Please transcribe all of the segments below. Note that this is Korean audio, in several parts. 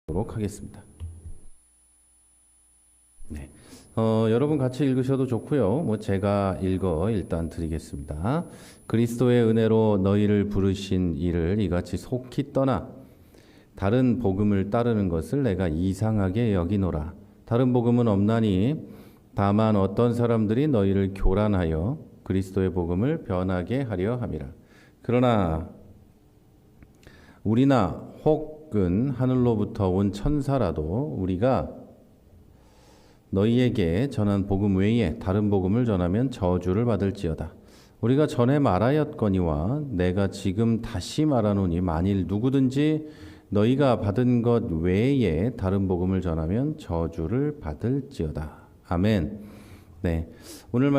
보도록 하겠습니다. 네. 여러분 같이 읽으셔도 좋고요. 제가 일단 드리겠습니다. 그리스도의 은혜로 너희를 부르신 이를 이같이 속히 떠나 다른 복음을 따르는 것을 내가 이상하게 여기노라. 다른 복음은 없나니 다만 어떤 사람들이 너희를 교란하여 그리스도의 복음을 변하게 하려 함이라. 그러나 우리나 혹은 하늘로부터 온 천사라도 우리가 너희에게 전한 복음 외에 다른 복음을 전하면 저주를 받을지어다. 우리가 전에 말하였거니와 내가 지금 다시 말하노니 만일 누구든지 너희가 받은 것 외에 다른 복음을 전하면 저주를 받을지어다. 아멘. 네. 오늘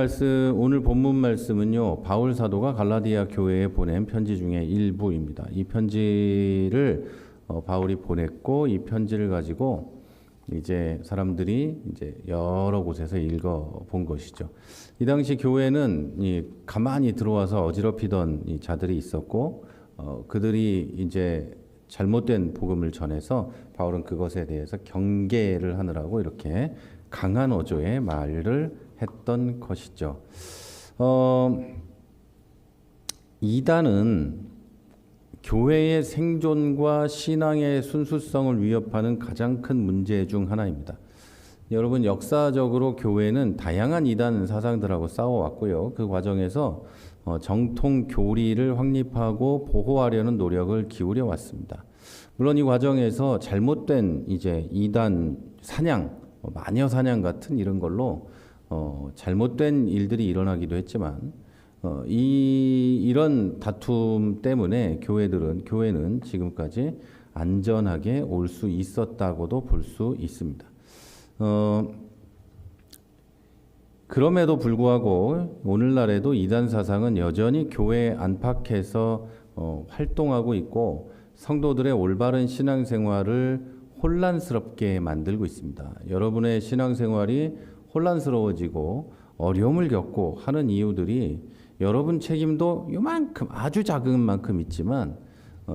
본문 말씀은요, 바울 사도가 갈라디아 교회에 보낸 편지 중에 일부입니다. 이 편지를 바울이 보냈고, 이 편지를 가지고 이제 사람들이 이제 여러 곳에서 읽어 본 것이죠. 이 당시 교회는 가만히 들어와서 어지럽히던 이 자들이 있었고, 그들이 이제 잘못된 복음을 전해서 바울은 그것에 대해서 경계를 하느라고 이렇게 강한 어조의 말을 했던 것이죠. 이단은 교회의 생존과 신앙의 순수성을 위협하는 가장 큰 문제 중 하나입니다. 여러분, 역사적으로 교회는 다양한 이단 사상들하고 싸워왔고요. 그 과정에서 정통 교리를 확립하고 보호하려는 노력을 기울여 왔습니다. 물론 이 과정에서 잘못된 이제 이단 사냥, 마녀 사냥 같은 이런 걸로 잘못된 일들이 일어나기도 했지만 이런 다툼 때문에 교회는 지금까지 안전하게 올 수 있었다고도 볼 수 있습니다. 그럼에도 불구하고 오늘날에도 이단 사상은 여전히 교회 안팎에서 활동하고 있고 성도들의 올바른 신앙생활을 혼란스럽게 만들고 있습니다. 여러분의 신앙생활이 혼란스러워지고 어려움을 겪고 하는 이유들이 여러분 책임도 요만큼 아주 작은 만큼 있지만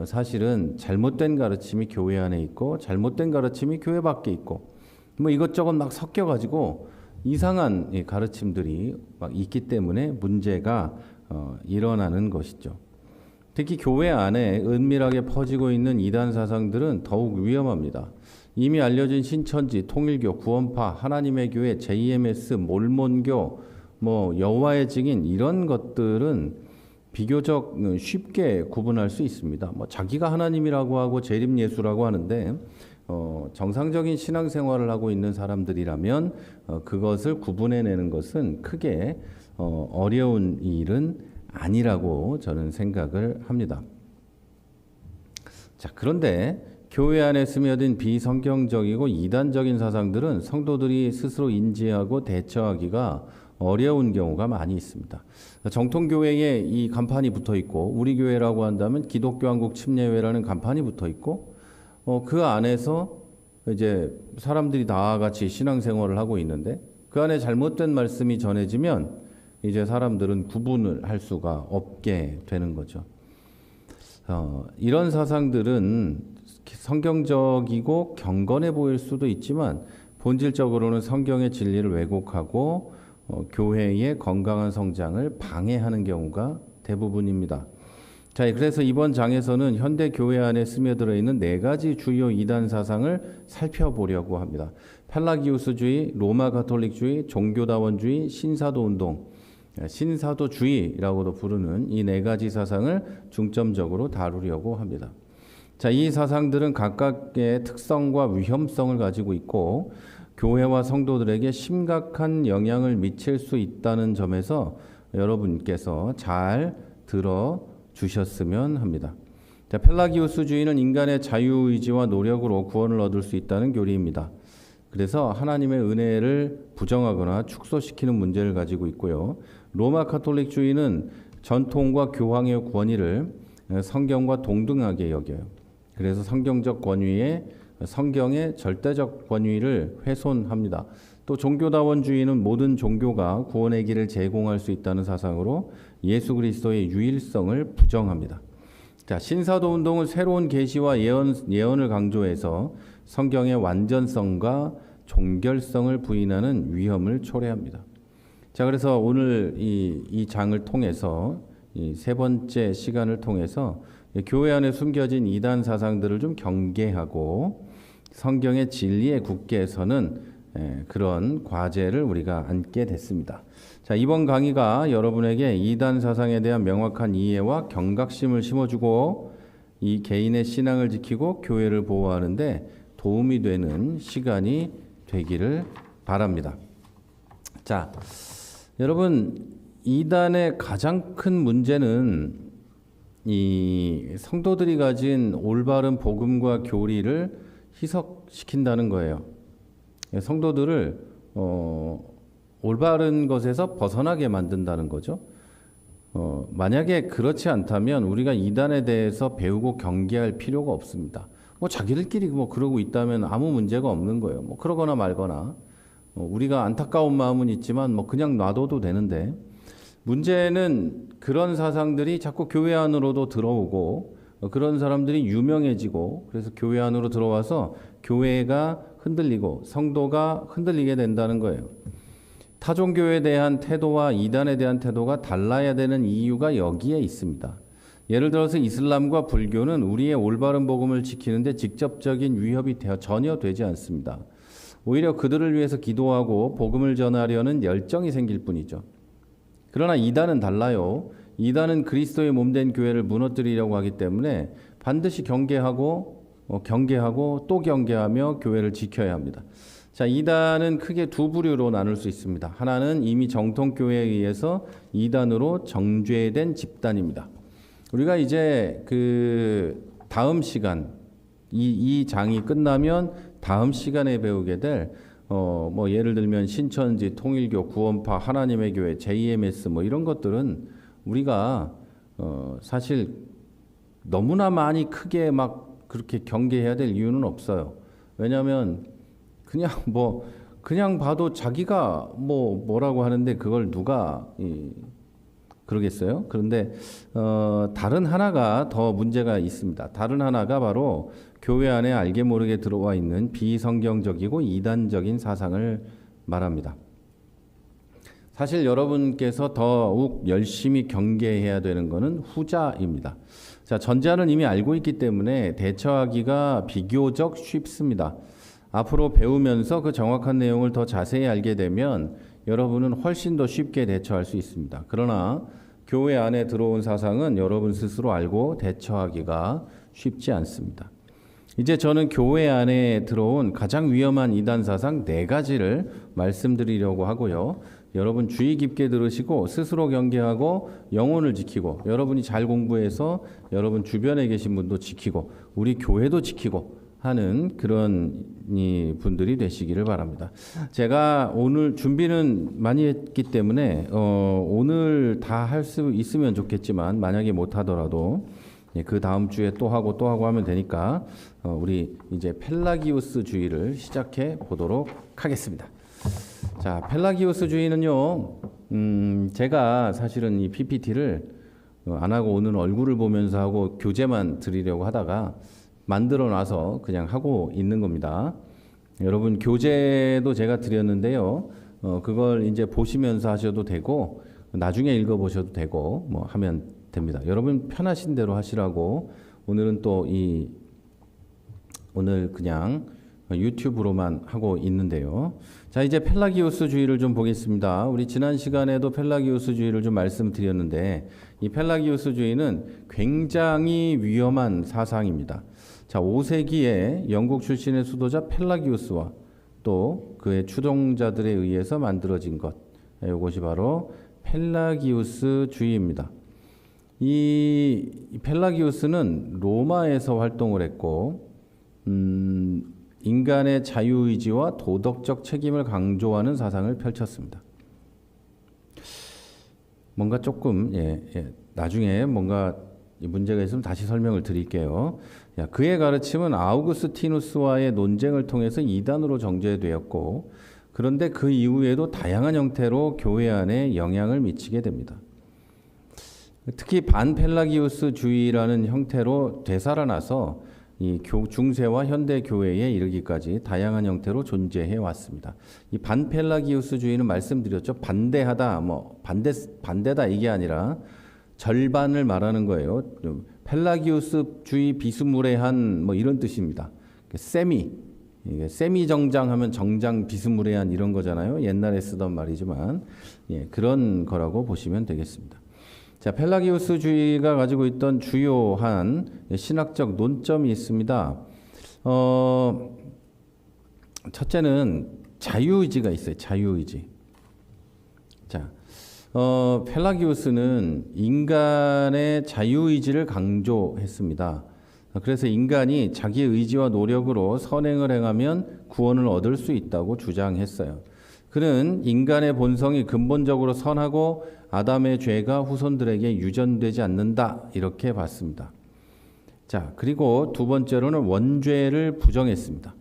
사실은 잘못된 가르침이 교회 안에 있고 잘못된 가르침이 교회 밖에 있고 이것저것 막 섞여가지고 이상한 가르침들이 막 있기 때문에 문제가 일어나는 것이죠. 특히 교회 안에 은밀하게 퍼지고 있는 이단 사상들은 더욱 위험합니다. 이미 알려진 신천지, 통일교, 구원파, 하나님의 교회, JMS, 몰몬교, 여호와의 증인 이런 것들은 비교적 쉽게 구분할 수 있습니다. 자기가 하나님이라고 하고 재림 예수라고 하는데 정상적인 신앙생활을 하고 있는 사람들이라면 그것을 구분해내는 것은 크게 어려운 일은 아니라고 저는 생각을 합니다. 자, 그런데 교회 안에 스며든 비성경적이고 이단적인 사상들은 성도들이 스스로 인지하고 대처하기가 어려운 경우가 많이 있습니다. 정통교회에 이 간판이 붙어 있고 우리 교회라고 한다면 기독교 한국 침례회라는 간판이 붙어 있고 그 안에서 이제 사람들이 다 같이 신앙생활을 하고 있는데 그 안에 잘못된 말씀이 전해지면 이제 사람들은 구분을 할 수가 없게 되는 거죠. 이런 사상들은 성경적이고 경건해 보일 수도 있지만 본질적으로는 성경의 진리를 왜곡하고 교회의 건강한 성장을 방해하는 경우가 대부분입니다. 자, 그래서 이번 장에서는 현대 교회 안에 스며들어 있는 4가지 주요 이단 사상을 살펴보려고 합니다. 펠라기우스주의, 로마 가톨릭주의, 종교다원주의, 신사도운동, 신사도주의라고도 부르는 이 4가지 사상을 중점적으로 다루려고 합니다. 자, 이 사상들은 각각의 특성과 위험성을 가지고 있고 교회와 성도들에게 심각한 영향을 미칠 수 있다는 점에서 여러분께서 잘 들어주셨으면 합니다. 자, 펠라기우스주의는 인간의 자유의지와 노력으로 구원을 얻을 수 있다는 교리입니다. 그래서 하나님의 은혜를 부정하거나 축소시키는 문제를 가지고 있고요. 로마 가톨릭주의는 전통과 교황의 권위를 성경과 동등하게 여겨요. 그래서 성경적 권위에 성경의 절대적 권위를 훼손합니다. 또 종교다원주의는 모든 종교가 구원의 길을 제공할 수 있다는 사상으로 예수 그리스도의 유일성을 부정합니다. 자, 신사도 운동은 새로운 계시와 예언을 강조해서 성경의 완전성과 종결성을 부인하는 위험을 초래합니다. 자, 그래서 오늘 이 장을 통해서 이 세 번째 시간을 통해서 교회 안에 숨겨진 이단 사상들을 좀 경계하고 성경의 진리에 굳게 서는 그런 과제를 우리가 안게 됐습니다. 자, 이번 강의가 여러분에게 이단 사상에 대한 명확한 이해와 경각심을 심어주고 이 개인의 신앙을 지키고 교회를 보호하는데 도움이 되는 시간이 되기를 바랍니다. 자, 여러분, 이단의 가장 큰 문제는 이 성도들이 가진 올바른 복음과 교리를 희석시킨다는 거예요. 성도들을 올바른 것에서 벗어나게 만든다는 거죠. 만약에 그렇지 않다면 우리가 이단에 대해서 배우고 경계할 필요가 없습니다. 자기들끼리 그러고 있다면 아무 문제가 없는 거예요. 그러거나 말거나. 우리가 안타까운 마음은 있지만 그냥 놔둬도 되는데, 문제는 그런 사상들이 자꾸 교회 안으로도 들어오고 그런 사람들이 유명해지고 그래서 교회 안으로 들어와서 교회가 흔들리고 성도가 흔들리게 된다는 거예요. 타종교에 대한 태도와 이단에 대한 태도가 달라야 되는 이유가 여기에 있습니다. 예를 들어서 이슬람과 불교는 우리의 올바른 복음을 지키는데 직접적인 위협이 전혀 되지 않습니다. 오히려 그들을 위해서 기도하고 복음을 전하려는 열정이 생길 뿐이죠. 그러나 이단은 달라요. 이단은 그리스도의 몸된 교회를 무너뜨리려고 하기 때문에 반드시 경계하고 또 경계하며 교회를 지켜야 합니다. 자, 이단은 크게 두 부류로 나눌 수 있습니다. 하나는 이미 정통교회에 의해서 이단으로 정죄된 집단입니다. 우리가 이제 다음 시간, 이 장이 끝나면 다음 시간에 배우게 될 예를 들면 신천지, 통일교, 구원파, 하나님의 교회, JMS 이런 것들은 우리가 사실 너무나 많이 크게 그렇게 경계해야 될 이유는 없어요. 왜냐하면 그냥 봐도 자기가 뭐라고 하는데 그걸 누가 그러겠어요? 그런데 다른 하나가 더 문제가 있습니다. 다른 하나가 바로 교회 안에 알게 모르게 들어와 있는 비성경적이고 이단적인 사상을 말합니다. 사실 여러분께서 더욱 열심히 경계해야 되는 것은 후자입니다. 자, 전자는 이미 알고 있기 때문에 대처하기가 비교적 쉽습니다. 앞으로 배우면서 그 정확한 내용을 더 자세히 알게 되면 여러분은 훨씬 더 쉽게 대처할 수 있습니다. 그러나 교회 안에 들어온 사상은 여러분 스스로 알고 대처하기가 쉽지 않습니다. 이제 저는 교회 안에 들어온 가장 위험한 이단 사상 4가지를 말씀드리려고 하고요. 여러분 주의 깊게 들으시고 스스로 경계하고 영혼을 지키고 여러분이 잘 공부해서 여러분 주변에 계신 분도 지키고 우리 교회도 지키고 하는 그런 분들이 되시기를 바랍니다. 제가 오늘 준비는 많이 했기 때문에 오늘 다 할 수 있으면 좋겠지만 만약에 못하더라도 그 다음 주에 또 하고 하면 되니까 우리 이제 펠라기우스주의를 시작해 보도록 하겠습니다. 자, 펠라기우스주의는요, 제가 사실은 이 PPT를 안 하고 오늘 얼굴을 보면서 하고 교재만 드리려고 하다가 만들어 놔서 그냥 하고 있는 겁니다. 여러분 교재도 제가 드렸는데요. 그걸 이제 보시면서 하셔도 되고 나중에 읽어 보셔도 되고 하면 됩니다. 여러분 편하신 대로 하시라고 오늘은 오늘 그냥 유튜브로만 하고 있는데요. 자, 이제 펠라기우스주의를 좀 보겠습니다. 우리 지난 시간에도 펠라기우스주의를 좀 말씀드렸는데 이 펠라기우스주의는 굉장히 위험한 사상입니다. 자, 5세기에 영국 출신의 수도자 펠라기우스와 또 그의 추종자들에 의해서 만들어진 것, 이것이 바로 펠라기우스주의입니다. 이 펠라기우스는 로마에서 활동을 했고 인간의 자유의지와 도덕적 책임을 강조하는 사상을 펼쳤습니다. 뭔가 조금 나중에 뭔가 문제가 있으면 다시 설명을 드릴게요. 그의 가르침은 아우구스티누스와의 논쟁을 통해서 이단으로 정죄되었고 그런데 그 이후에도 다양한 형태로 교회 안에 영향을 미치게 됩니다. 특히 반펠라기우스주의라는 형태로 되살아나서 이 중세와 현대 교회에 이르기까지 다양한 형태로 존재해 왔습니다. 이 반펠라기우스주의는 말씀드렸죠. 반대하다, 반대다 이게 아니라 절반을 말하는 거예요. 펠라기우스주의 비스무레한 이런 뜻입니다. 세미 정장하면 정장 비스무레한 이런 거잖아요. 옛날에 쓰던 말이지만 그런 거라고 보시면 되겠습니다. 자, 펠라기우스주의가 가지고 있던 주요한 신학적 논점이 있습니다. 첫째는 자유의지가 있어요. 자유의지. 자, 펠라기우스는 인간의 자유의지를 강조했습니다. 그래서 인간이 자기 의지와 노력으로 선행을 행하면 구원을 얻을 수 있다고 주장했어요. 그는 인간의 본성이 근본적으로 선하고 아담의 죄가 후손들에게 유전되지 않는다 이렇게 봤습니다. 자, 그리고 두 번째로는 원죄를 부정했습니다.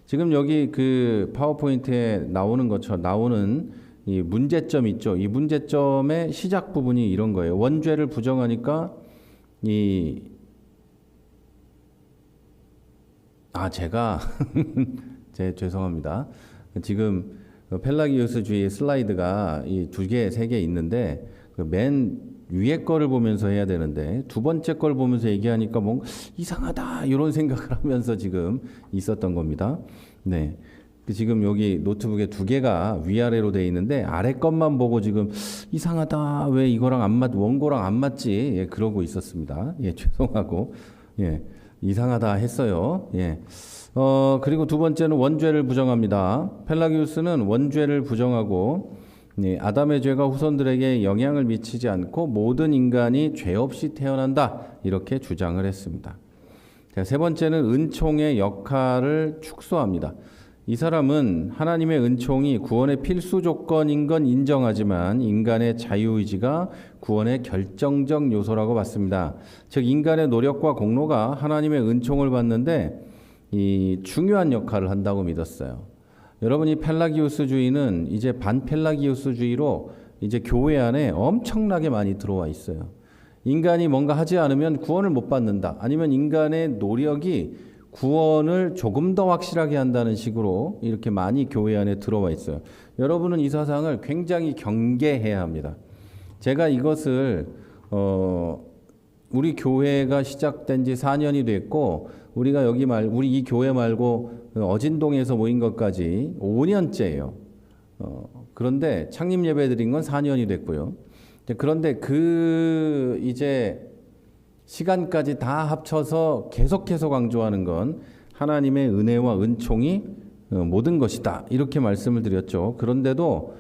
지금 여기 그 파워포인트에 나오는 것처럼 나오는 이 문제점 있죠. 이 문제점의 시작 부분이 이런 거예요. 원죄를 부정하니까 제가 죄송합니다. 지금 펠라기우스주의 슬라이드가 이 2개, 3개 있는데 그 맨 위에 거를 보면서 해야 되는데 두 번째 걸 보면서 얘기하니까 뭔가 이상하다 이런 생각을 하면서 지금 있었던 겁니다. 네. 지금 여기 노트북에 2개가 위아래로 돼 있는데 아래 것만 보고 지금 이상하다 왜 이거랑 원고랑 안 맞지 그러고 있었습니다. 죄송하고 이상하다 했어요. 그리고 두 번째는 원죄를 부정합니다. 펠라기우스는 원죄를 부정하고 아담의 죄가 후손들에게 영향을 미치지 않고 모든 인간이 죄 없이 태어난다 이렇게 주장을 했습니다. 자, 세 번째는 은총의 역할을 축소합니다. 이 사람은 하나님의 은총이 구원의 필수 조건인 건 인정하지만 인간의 자유의지가 구원의 결정적 요소라고 봤습니다. 즉 인간의 노력과 공로가 하나님의 은총을 받는데 이 중요한 역할을 한다고 믿었어요. 여러분이 펠라기우스주의는 이제 반펠라기우스주의로 이제 교회 안에 엄청나게 많이 들어와 있어요. 인간이 뭔가 하지 않으면 구원을 못 받는다. 아니면 인간의 노력이 구원을 조금 더 확실하게 한다는 식으로 이렇게 많이 교회 안에 들어와 있어요. 여러분은 이 사상을 굉장히 경계해야 합니다. 제가 이것을 우리 교회가 시작된 지 4년이 됐고 우리 이 교회 말고 어진동에서 모인 것까지 5년째예요. 그런데 창립 예배 드린 건 4년이 됐고요. 그런데 이제 시간까지 다 합쳐서 계속해서 강조하는 건 하나님의 은혜와 은총이 모든 것이다. 이렇게 말씀을 드렸죠. 그런데도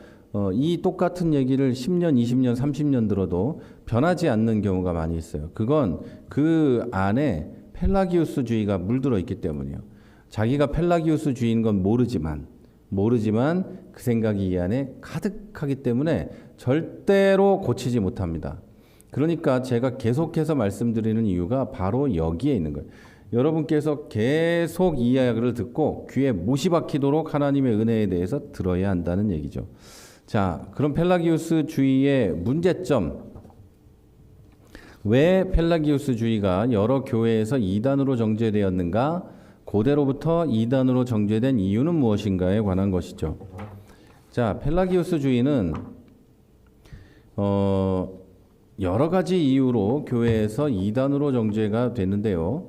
이 똑같은 얘기를 10년, 20년, 30년 들어도 변하지 않는 경우가 많이 있어요. 그건 그 안에 펠라기우스주의가 물들어 있기 때문이에요. 자기가 펠라기우스주의인 건 모르지만 그 생각이 이 안에 가득하기 때문에 절대로 고치지 못합니다. 그러니까 제가 계속해서 말씀드리는 이유가 바로 여기에 있는 거예요. 여러분께서 계속 이 이야기를 듣고 귀에 못이 박히도록 하나님의 은혜에 대해서 들어야 한다는 얘기죠. 자, 그럼 펠라기우스주의의 문제점. 왜 펠라기우스주의가 여러 교회에서 이단으로 정죄되었는가? 고대로부터 이단으로 정죄된 이유는 무엇인가에 관한 것이죠. 자, 펠라기우스주의는 여러 가지 이유로 교회에서 이단으로 정죄가 됐는데요.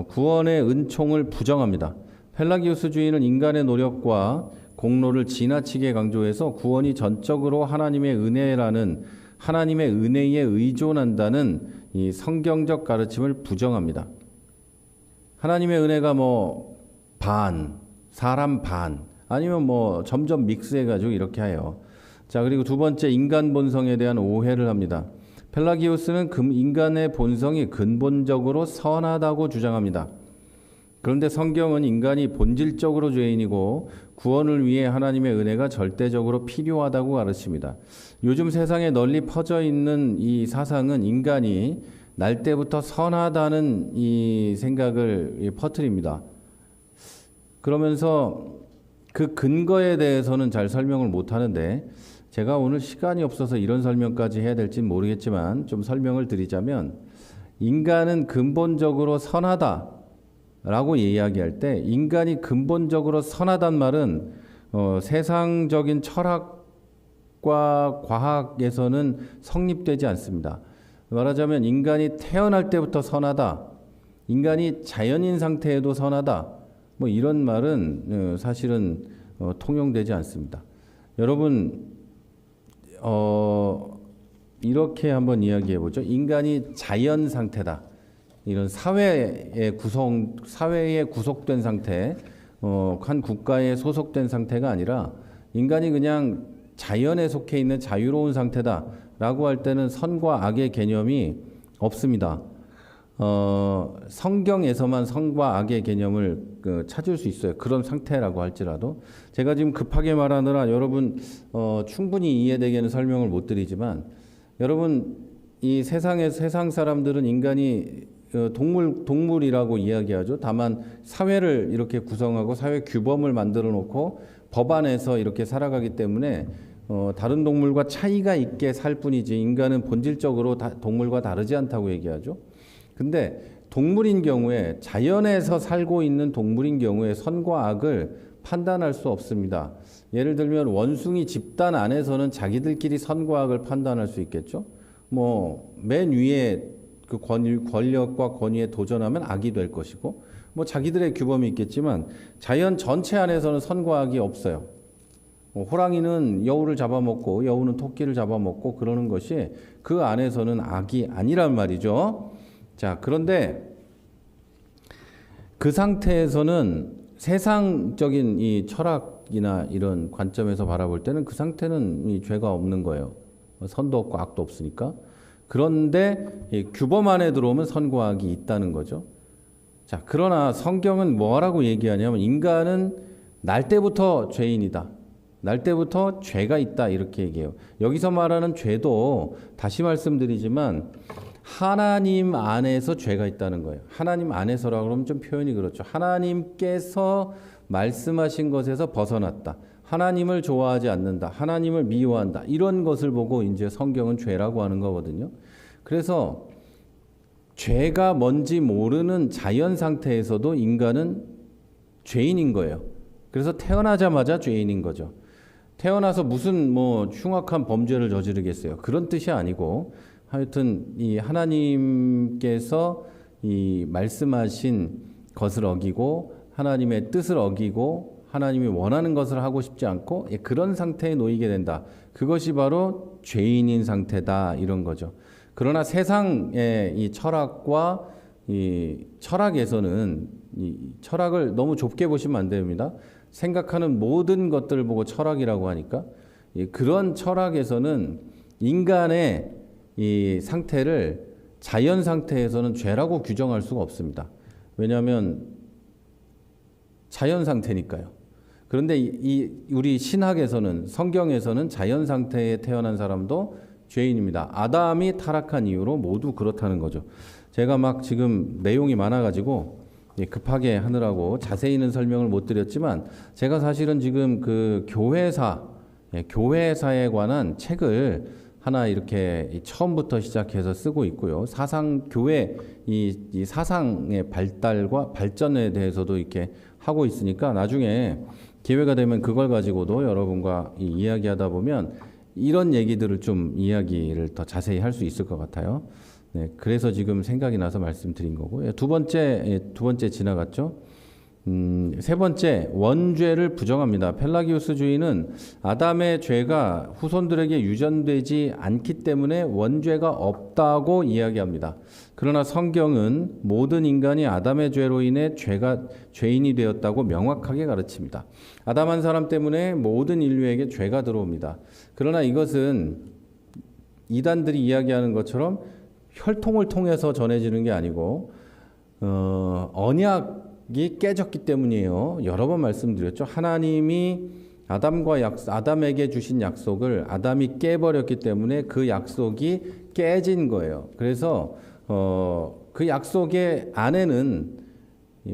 구원의 은총을 부정합니다. 펠라기우스주의는 인간의 노력과 공로를 지나치게 강조해서 구원이 전적으로 하나님의 은혜라는 하나님의 은혜에 의존한다는 이 성경적 가르침을 부정합니다. 하나님의 은혜가 사람 반, 아니면 점점 믹스해가지고 이렇게 해요. 자, 그리고 두 번째, 인간 본성에 대한 오해를 합니다. 펠라기우스는 인간의 본성이 근본적으로 선하다고 주장합니다. 그런데 성경은 인간이 본질적으로 죄인이고 구원을 위해 하나님의 은혜가 절대적으로 필요하다고 가르칩니다. 요즘 세상에 널리 퍼져 있는 이 사상은 인간이 날 때부터 선하다는 이 생각을 퍼뜨립니다. 그러면서 그 근거에 대해서는 잘 설명을 못 하는데 제가 오늘 시간이 없어서 이런 설명까지 해야 될지는 모르겠지만 좀 설명을 드리자면 인간은 근본적으로 선하다. 라고 이야기할 때 인간이 근본적으로 선하단 말은 세상적인 철학과 과학에서는 성립되지 않습니다. 말하자면 인간이 태어날 때부터 선하다, 인간이 자연인 상태에도 선하다, 뭐 이런 말은 사실은 통용되지 않습니다. 여러분 이렇게 한번 이야기해 보죠. 인간이 자연 상태다. 이런 사회에 구속된 상태, 한 국가에 소속된 상태가 아니라 인간이 그냥 자연에 속해 있는 자유로운 상태다라고 할 때는 선과 악의 개념이 없습니다. 성경에서만 선과 악의 개념을 찾을 수 있어요. 그런 상태라고 할지라도 제가 지금 급하게 말하느라 여러분 충분히 이해되게는 설명을 못 드리지만 여러분 이 세상 사람들은 인간이 동물이라고 이야기하죠. 다만 사회를 이렇게 구성하고 사회 규범을 만들어 놓고 법 안에서 이렇게 살아가기 때문에 다른 동물과 차이가 있게 살 뿐이지 인간은 본질적으로 동물과 다르지 않다고 얘기하죠. 근데 동물인 경우에 자연에서 살고 있는 동물인 경우에 선과 악을 판단할 수 없습니다. 예를 들면 원숭이 집단 안에서는 자기들끼리 선과 악을 판단할 수 있겠죠. 뭐 맨 위에 그 권력과 권위에 도전하면 악이 될 것이고 뭐 자기들의 규범이 있겠지만 자연 전체 안에서는 선과 악이 없어요. 호랑이는 여우를 잡아먹고 여우는 토끼를 잡아먹고 그러는 것이 그 안에서는 악이 아니란 말이죠. 자, 그런데 그 상태에서는 세상적인 이 철학이나 이런 관점에서 바라볼 때는 그 상태는 이 죄가 없는 거예요. 선도 없고 악도 없으니까. 그런데 이 규범 안에 들어오면 선과 악이 있다는 거죠. 자, 그러나 성경은 뭐라고 얘기하냐면 인간은 날 때부터 죄인이다. 날 때부터 죄가 있다. 이렇게 얘기해요. 여기서 말하는 죄도 다시 말씀드리지만 하나님 안에서 죄가 있다는 거예요. 하나님 안에서라고 그러면 좀 표현이 그렇죠. 하나님께서 말씀하신 것에서 벗어났다. 하나님을 좋아하지 않는다. 하나님을 미워한다. 이런 것을 보고 이제 성경은 죄라고 하는 거거든요. 그래서 죄가 뭔지 모르는 자연 상태에서도 인간은 죄인인 거예요. 그래서 태어나자마자 죄인인 거죠. 태어나서 무슨 뭐 흉악한 범죄를 저지르겠어요. 그런 뜻이 아니고 하여튼 이 하나님께서 이 말씀하신 것을 어기고 하나님의 뜻을 어기고 하나님이 원하는 것을 하고 싶지 않고 그런 상태에 놓이게 된다. 그것이 바로 죄인인 상태다 이런 거죠. 그러나 세상의 이 철학과 이 철학에서는 이 철학을 너무 좁게 보시면 안 됩니다. 생각하는 모든 것들을 보고 철학이라고 하니까 그런 철학에서는 인간의 이 상태를 자연 상태에서는 죄라고 규정할 수가 없습니다. 왜냐하면 자연 상태니까요. 그런데 우리 신학에서는 성경에서는 자연 상태에 태어난 사람도 죄인입니다. 아담이 타락한 이유로 모두 그렇다는 거죠. 제가 막 지금 내용이 많아가지고 급하게 하느라고 자세히는 설명을 못 드렸지만 제가 사실은 지금 그 교회사에 관한 책을 하나 이렇게 처음부터 시작해서 쓰고 있고요. 교회 이 사상의 발달과 발전에 대해서도 이렇게 하고 있으니까 나중에 기회가 되면 그걸 가지고도 여러분과 이야기하다 보면 이런 얘기들을 좀 이야기를 더 자세히 할 수 있을 것 같아요. 네, 그래서 지금 생각이 나서 말씀드린 거고 두 번째 지나갔죠. 세 번째 원죄를 부정합니다. 펠라기우스주의는 아담의 죄가 후손들에게 유전되지 않기 때문에 원죄가 없다고 이야기합니다. 그러나 성경은 모든 인간이 아담의 죄로 인해 죄인이 되었다고 명확하게 가르칩니다. 아담 한 사람 때문에 모든 인류에게 죄가 들어옵니다. 그러나 이것은 이단들이 이야기하는 것처럼 혈통을 통해서 전해지는 게 아니고 언약이 깨졌기 때문이에요. 여러 번 말씀드렸죠. 하나님이 아담에게 주신 약속을 아담이 깨버렸기 때문에 그 약속이 깨진 거예요. 그래서 그 약속의 안에는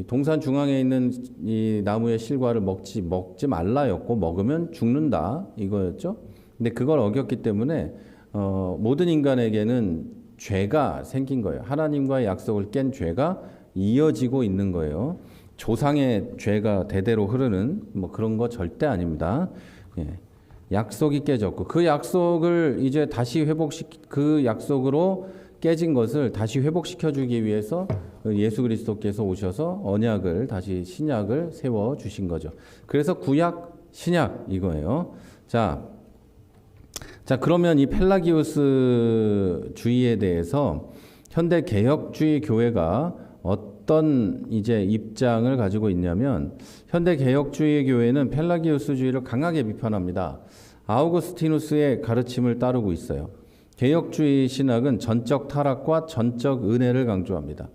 동산 중앙에 있는 이 나무의 실과를 먹지 말라였고 먹으면 죽는다 이거였죠. 근데 그걸 어겼기 때문에 모든 인간에게는 죄가 생긴 거예요. 하나님과의 약속을 깬 죄가 이어지고 있는 거예요. 조상의 죄가 대대로 흐르는 뭐 그런 거 절대 아닙니다. 예. 약속이 깨졌고 그 약속을 이제 다시 그 약속으로 깨진 것을 다시 회복시켜 주기 위해서 예수 그리스도께서 오셔서 언약을 다시 신약을 세워 주신 거죠. 그래서 구약 신약 이거예요. 자 그러면 이 펠라기우스 주의에 대해서 현대 개혁주의 교회가 어떤 이제 입장을 가지고 있냐면 현대 개혁주의 교회는 펠라기우스주의를 강하게 비판합니다. 아우구스티누스의 가르침을 따르고 있어요. 개혁주의 신학은 전적 타락과 전적 은혜를 강조합니다.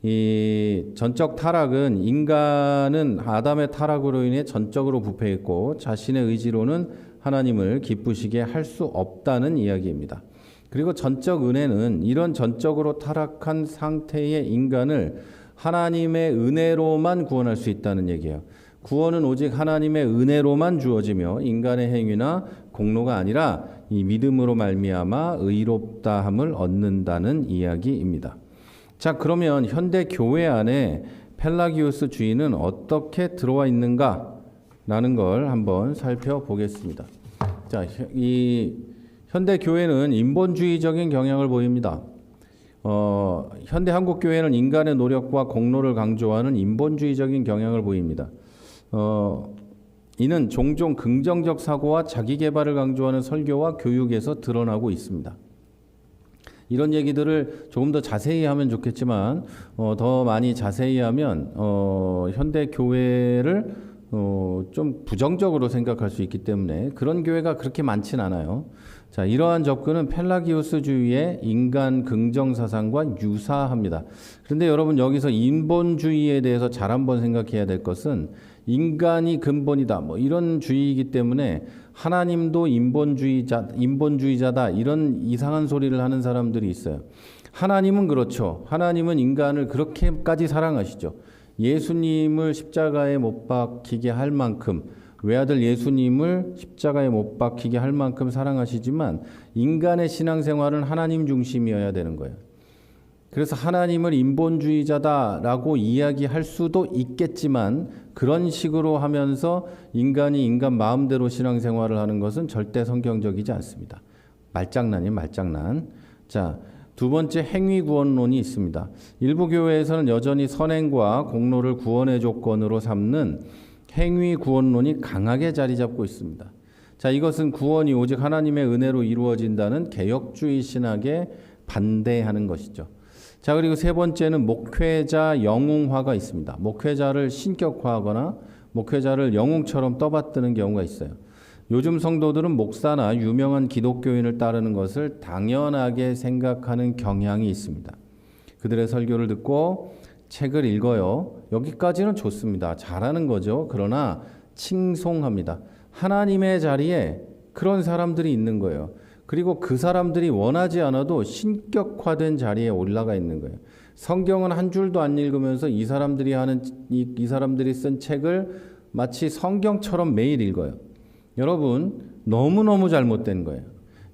이 전적 타락은 인간은 아담의 타락으로 인해 전적으로 부패했고 자신의 의지로는 하나님을 기쁘시게 할 수 없다는 이야기입니다. 그리고 전적 은혜는 이런 전적으로 타락한 상태의 인간을 하나님의 은혜로만 구원할 수 있다는 얘기예요. 구원은 오직 하나님의 은혜로만 주어지며 인간의 행위나 공로가 아니라 이 믿음으로 말미암아 의롭다함을 얻는다는 이야기입니다. 자, 그러면 현대 교회 안에 펠라기우스 주의는 어떻게 들어와 있는가라는 걸 한번 살펴보겠습니다. 자, 이 현대 교회는 인본주의적인 경향을 보입니다. 현대 한국 교회는 인간의 노력과 공로를 강조하는 인본주의적인 경향을 보입니다. 이는 종종 긍정적 사고와 자기 개발을 강조하는 설교와 교육에서 드러나고 있습니다. 이런 얘기들을 조금 더 자세히 하면 좋겠지만 더 많이 자세히 하면 현대 교회를 좀 부정적으로 생각할 수 있기 때문에 그런 교회가 그렇게 많진 않아요. 자, 이러한 접근은 펠라기우스주의의 인간 긍정 사상과 유사합니다. 그런데 여러분 여기서 인본주의에 대해서 잘 한번 생각해야 될 것은 인간이 근본이다. 뭐 이런 주의이기 때문에 하나님도 인본주의자다. 이런 이상한 소리를 하는 사람들이 있어요. 하나님은 그렇죠. 하나님은 인간을 그렇게까지 사랑하시죠. 예수님을 십자가에 못 박히게 할 만큼 외아들 예수님을 십자가에 못 박히게 할 만큼 사랑하시지만 인간의 신앙생활은 하나님 중심이어야 되는 거예요. 그래서 하나님을 인본주의자다라고 이야기할 수도 있겠지만 그런 식으로 하면서 인간이 인간 마음대로 신앙생활을 하는 것은 절대 성경적이지 않습니다. 말장난이에요, 말장난. 자, 두 번째 행위구원론이 있습니다. 일부 교회에서는 여전히 선행과 공로를 구원의 조건으로 삼는 행위구원론이 강하게 자리 잡고 있습니다. 자, 이것은 구원이 오직 하나님의 은혜로 이루어진다는 개혁주의 신학에 반대하는 것이죠. 자, 그리고 세 번째는 목회자 영웅화가 있습니다. 목회자를 신격화하거나 목회자를 영웅처럼 떠받드는 경우가 있어요. 요즘 성도들은 목사나 유명한 기독교인을 따르는 것을 당연하게 생각하는 경향이 있습니다. 그들의 설교를 듣고 책을 읽어요. 여기까지는 좋습니다. 잘하는 거죠. 그러나 칭송합니다. 하나님의 자리에 그런 사람들이 있는 거예요. 그리고 그 사람들이 원하지 않아도 신격화된 자리에 올라가 있는 거예요. 성경은 한 줄도 안 읽으면서 이 사람들이 쓴 책을 마치 성경처럼 매일 읽어요. 여러분, 너무너무 잘못된 거예요.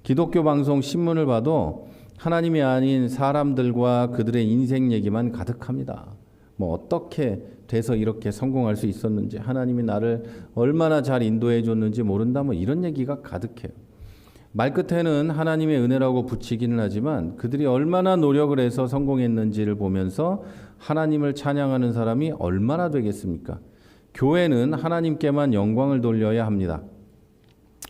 기독교 방송 신문을 봐도 하나님이 아닌 사람들과 그들의 인생 얘기만 가득합니다. 뭐 어떻게 돼서 이렇게 성공할 수 있었는지, 하나님이 나를 얼마나 잘 인도해 줬는지 모른다, 뭐 이런 얘기가 가득해요. 말끝에는 하나님의 은혜라고 붙이기는 하지만 그들이 얼마나 노력을 해서 성공했는지를 보면서 하나님을 찬양하는 사람이 얼마나 되겠습니까? 교회는 하나님께만 영광을 돌려야 합니다.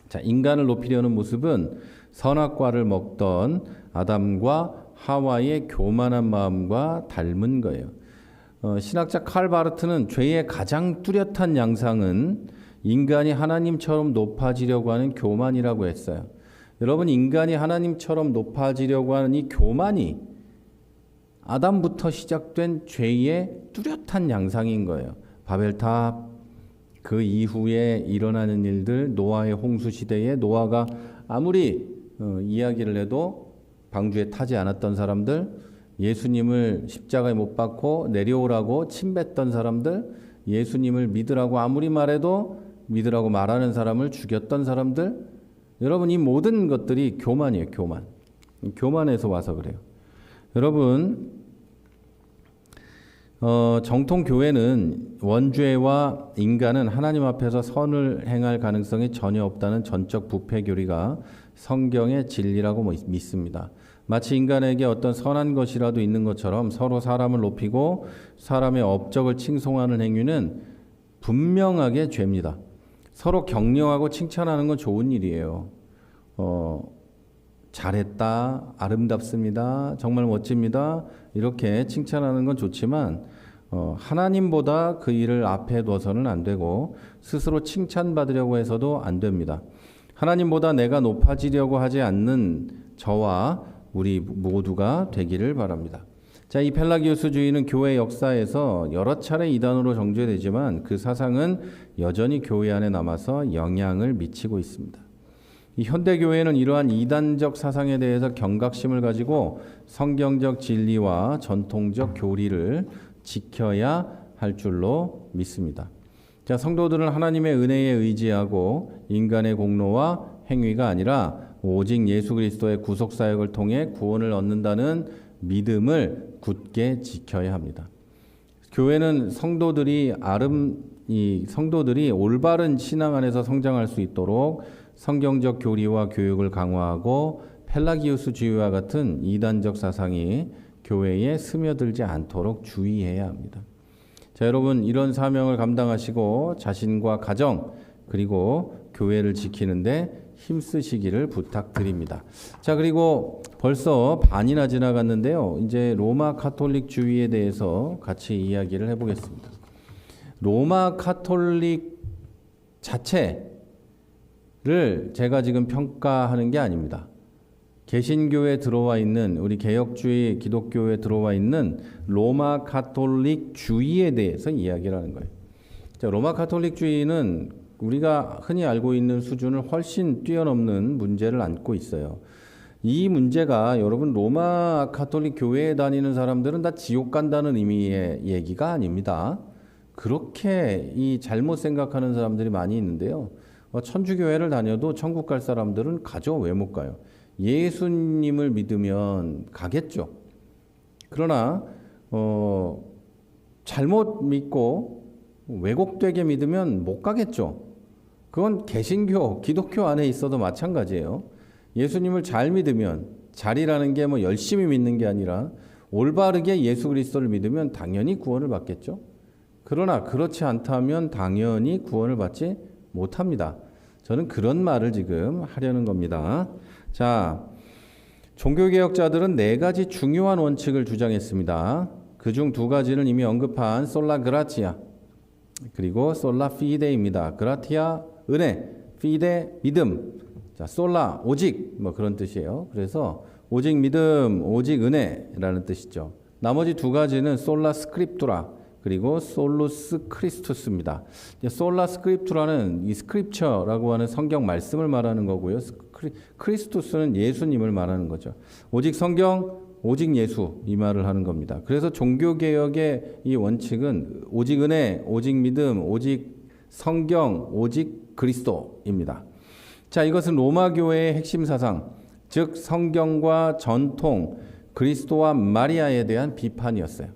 자, 인간을 높이려는 모습은 선악과를 먹던 아담과 하와의 교만한 마음과 닮은 거예요. 신학자 칼 바르트는 죄의 가장 뚜렷한 양상은 인간이 하나님처럼 높아지려고 하는 교만이라고 했어요. 여러분, 인간이 하나님처럼 높아지려고 하는 이 교만이 아담부터 시작된 죄의 뚜렷한 양상인 거예요. 바벨탑, 그 이후에 일어나는 일들, 노아의 홍수 시대에 노아가 아무리 이야기를 해도 방주에 타지 않았던 사람들, 예수님을 십자가에 못 박고 내려오라고 침뱉던 사람들, 예수님을 믿으라고 아무리 말해도 믿으라고 말하는 사람을 죽였던 사람들, 여러분, 이 모든 것들이 교만이에요. 교만에서 와서 그래요. 여러분, 정통 교회는 원죄와 인간은 하나님 앞에서 선을 행할 가능성이 전혀 없다는 전적 부패 교리가 성경의 진리라고 믿습니다. 마치 인간에게 어떤 선한 것이라도 있는 것처럼 서로 사람을 높이고 사람의 업적을 칭송하는 행위는 분명하게 죄입니다. 서로 격려하고 칭찬하는 건 좋은 일이에요. 잘했다, 아름답습니다, 정말 멋집니다, 이렇게 칭찬하는 건 좋지만 하나님보다 그 일을 앞에 둬서는 안 되고 스스로 칭찬받으려고 해서도 안 됩니다. 하나님보다 내가 높아지려고 하지 않는 저와 우리 모두가 되기를 바랍니다. 자, 이 펠라기우스주의는 교회 역사에서 여러 차례 이단으로 정죄되지만 그 사상은 여전히 교회 안에 남아서 영향을 미치고 있습니다. 이 현대교회는 이러한 이단적 사상에 대해서 경각심을 가지고 성경적 진리와 전통적 교리를 지켜야 할 줄로 믿습니다. 자, 성도들은 하나님의 은혜에 의지하고 인간의 공로와 행위가 아니라 오직 예수 그리스도의 구속 사역을 통해 구원을 얻는다는 믿음을 굳게 지켜야 합니다. 교회는 성도들이 올바른 신앙 안에서 성장할 수 있도록 성경적 교리와 교육을 강화하고 펠라기우스주의와 같은 이단적 사상이 교회에 스며들지 않도록 주의해야 합니다. 자, 여러분, 이런 사명을 감당하시고 자신과 가정 그리고 교회를 지키는데 힘쓰시기를 부탁드립니다. 자, 그리고 벌써 반이나 지나갔는데요. 이제 로마 카톨릭주의에 대해서 같이 이야기를 해보겠습니다. 로마 카톨릭 자체를 제가 지금 평가하는 게 아닙니다. 개신교에 들어와 있는 우리 개혁주의 기독교에 들어와 있는 로마 카톨릭주의에 대해서 이야기를 하는 거예요. 자, 로마 카톨릭주의는 우리가 흔히 알고 있는 수준을 훨씬 뛰어넘는 문제를 안고 있어요. 이 문제가 여러분 로마 카톨릭 교회에 다니는 사람들은 다 지옥 간다는 의미의 얘기가 아닙니다. 그렇게 이 잘못 생각하는 사람들이 많이 있는데요. 천주교회를 다녀도 천국 갈 사람들은 가죠. 왜 못 가요? 예수님을 믿으면 가겠죠. 그러나 잘못 믿고 왜곡되게 믿으면 못 가겠죠. 그건 개신교, 기독교 안에 있어도 마찬가지예요. 예수님을 잘 믿으면, 잘이라는 게 뭐 열심히 믿는 게 아니라 올바르게 예수 그리스도를 믿으면 당연히 구원을 받겠죠. 그러나 그렇지 않다면 당연히 구원을 받지 못합니다. 저는 그런 말을 지금 하려는 겁니다. 자, 종교개혁자들은 4가지 중요한 원칙을 주장했습니다. 그중 2가지는 이미 언급한 솔라 그라티아 그리고 솔라 피데입니다. 그라티아 은혜, 피데 믿음. 자, 솔라 오직 뭐 그런 뜻이에요. 그래서 오직 믿음, 오직 은혜라는 뜻이죠. 나머지 2가지는 솔라 스크립투라 그리고 솔루스 크리스투스입니다. 솔라 스크립투라는 이 스크립처라고 하는 성경 말씀을 말하는 거고요. 크리스투스는 예수님을 말하는 거죠. 오직 성경, 오직 예수 이 말을 하는 겁니다. 그래서 종교개혁의 이 원칙은 오직 은혜, 오직 믿음, 오직 성경, 오직 그리스도입니다. 자, 이것은 로마 교회의 핵심 사상, 즉 성경과 전통, 그리스도와 마리아에 대한 비판이었어요.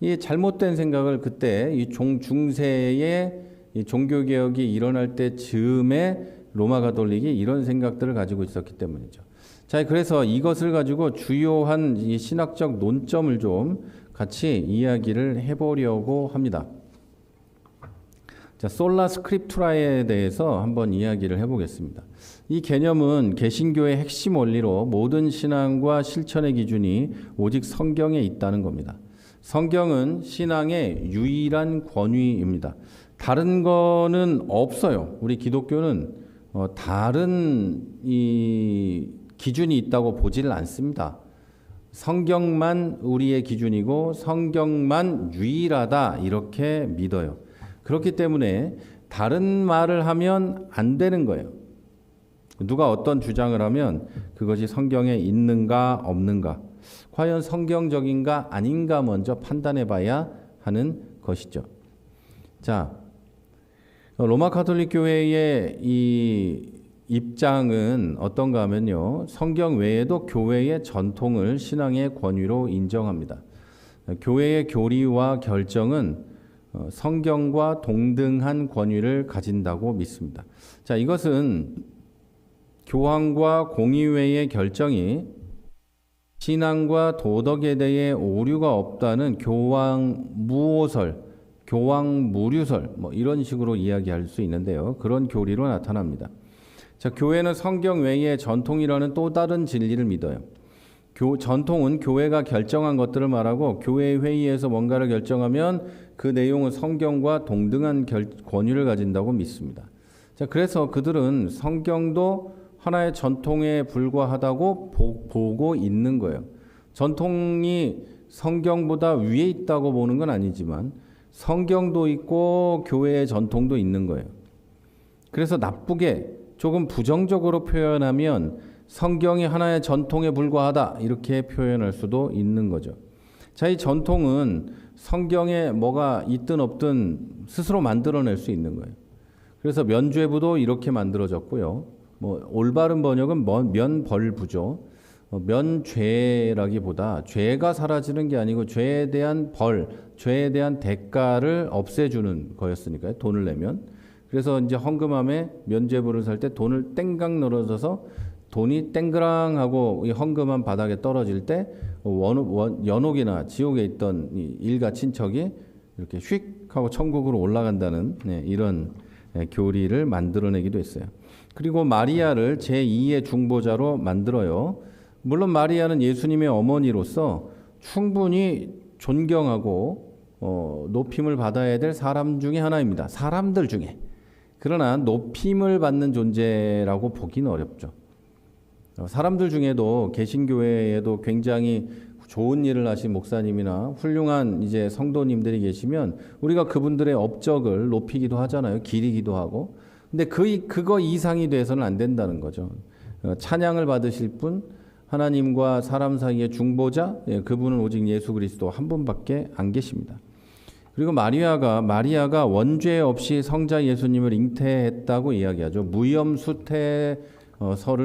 이 잘못된 생각을 그때 이 중세의 이 종교개혁이 일어날 때 즈음에 로마 가톨릭이 이런 생각들을 가지고 있었기 때문이죠. 자, 그래서 이것을 가지고 주요한 이 신학적 논점을 좀 같이 이야기를 해보려고 합니다. 자, 솔라 스크립투라에 대해서 한번 이야기를 해보겠습니다. 이 개념은 개신교의 핵심 원리로 모든 신앙과 실천의 기준이 오직 성경에 있다는 겁니다. 성경은 신앙의 유일한 권위입니다. 다른 거는 없어요. 우리 기독교는 다른 이 기준이 있다고 보지를 않습니다. 성경만 우리의 기준이고 성경만 유일하다 이렇게 믿어요. 그렇기 때문에 다른 말을 하면 안 되는 거예요. 누가 어떤 주장을 하면 그것이 성경에 있는가 없는가, 과연 성경적인가 아닌가 먼저 판단해 봐야 하는 것이죠. 자, 로마 가톨릭 교회의 이 입장은 어떤가 하면요. 성경 외에도 교회의 전통을 신앙의 권위로 인정합니다. 교회의 교리와 결정은 성경과 동등한 권위를 가진다고 믿습니다. 자, 이것은 교황과 공의회의 결정이 신앙과 도덕에 대해 오류가 없다는 교황 무오설, 교황 무류설 이런 식으로 이야기할 수 있는데요. 그런 교리로 나타납니다. 자, 교회는 성경 외에 전통이라는 또 다른 진리를 믿어요. 전통은 교회가 결정한 것들을 말하고 교회 회의에서 뭔가를 결정하면 그 내용은 성경과 동등한 권위를 가진다고 믿습니다. 자, 그래서 그들은 성경도 하나의 전통에 불과하다고 보고 있는 거예요. 전통이 성경보다 위에 있다고 보는 건 아니지만 성경도 있고 교회의 전통도 있는 거예요. 그래서 나쁘게 조금 부정적으로 표현하면 성경이 하나의 전통에 불과하다 이렇게 표현할 수도 있는 거죠. 자, 이 전통은 성경에 뭐가 있든 없든 스스로 만들어낼 수 있는 거예요. 그래서 면죄부도 이렇게 만들어졌고요. 올바른 번역은 면벌부죠. 면죄라기보다 죄가 사라지는 게 아니고 죄에 대한 죄에 대한 대가를 없애주는 거였으니까요. 돈을 내면. 그래서 이제 헌금함에 면죄부를 살 때 돈을 땡강 늘어져서 돈이 땡그랑하고 이 헌금함 바닥에 떨어질 때 연옥이나 지옥에 있던 일가 친척이 이렇게 휙 하고 천국으로 올라간다는 이런 교리를 만들어내기도 했어요. 그리고 마리아를 제2의 중보자로 만들어요. 물론 마리아는 예수님의 어머니로서 충분히 존경하고 높임을 받아야 될 사람 중에 하나입니다. 사람들 중에. 그러나 높임을 받는 존재라고 보기는 어렵죠. 사람들 중에도 개신교회에도 굉장히 좋은 일을 하신 목사님이나 훌륭한 이제 성도님들이 계시면 우리가 그분들의 업적을 높이기도 하잖아요. 기리기도 하고. 근데 그거 이상이 돼서는 안 된다는 거죠. 찬양을 받으실 분, 하나님과 사람 사이의 중보자, 그분은 오직 예수 그리스도 한 분밖에 안 계십니다. 그리고 마리아가 원죄 없이 성자 예수님을 잉태했다고 이야기하죠. 무염수태설을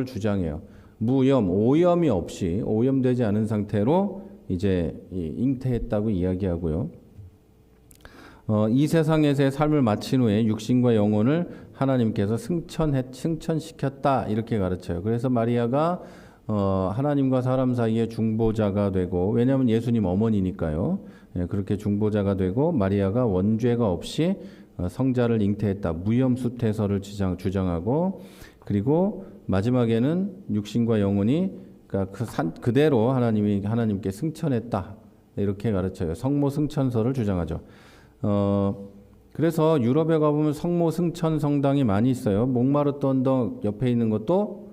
주장해요. 오염이 없이 오염되지 않은 상태로 이제 잉태했다고 이야기하고요. 이 세상에서의 삶을 마친 후에 육신과 영혼을 하나님께서 승천시켰다 이렇게 가르쳐요. 그래서 마리아가 하나님과 사람 사이의 중보자가 되고, 왜냐하면 예수님 어머니니까요. 그렇게 중보자가 되고 마리아가 원죄가 없이 성자를 잉태했다. 무염수태설을 주장하고, 그리고 마지막에는 육신과 영혼이 그대로 하나님께 승천했다 이렇게 가르쳐요. 성모 승천설을 주장하죠. 그래서 유럽에 가보면 성모 승천 성당이 많이 있어요. 몽마르트 언덕 옆에 있는 것도